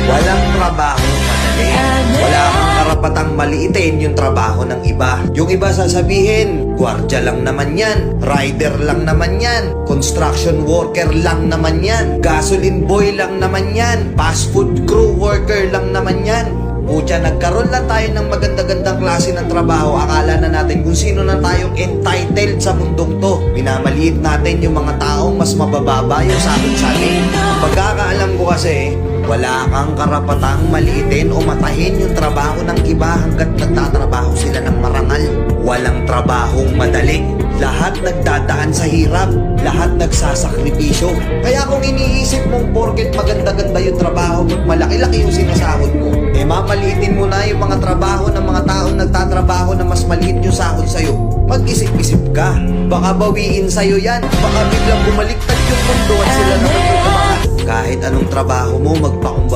Walang trabaho madali. Wala kang karapatang maliitin yung trabaho ng iba. Yung iba sasabihin, gwardiya lang naman yan, rider lang naman yan, construction worker lang naman yan, gasoline boy lang naman yan, fast food crew worker lang naman yan. Pucha, nagkaroon lang tayo ng maganda-gandang klase ng trabaho. Akala na natin kung sino na tayong entitled sa mundong to. Minamaliit natin yung mga taong mas mabababa yung sahod sa atin. Pagkakaalam ko kasi, wala kang karapatang maliitin o matahin yung trabaho ng iba hanggat nagtatrabaho sila ng marangal. Walang trabahong madali. Lahat nagdadaan sa hirap. Lahat nagsasakripisyo. Kaya kung iniisip mong porket maganda-ganda yung trabaho mo't malaki-laki yung sinasahod mo, mamaliitin mo na yung mga trabaho ng mga taong nagtatrabaho na mas maliit yung sahod sa'yo. Mag-isip-isip ka. Baka bawiin sa'yo yan. Baka biglang bumaliktad yung mundo at sila naman yung kumakas. Kahit anong trabaho mo, magpakumbaba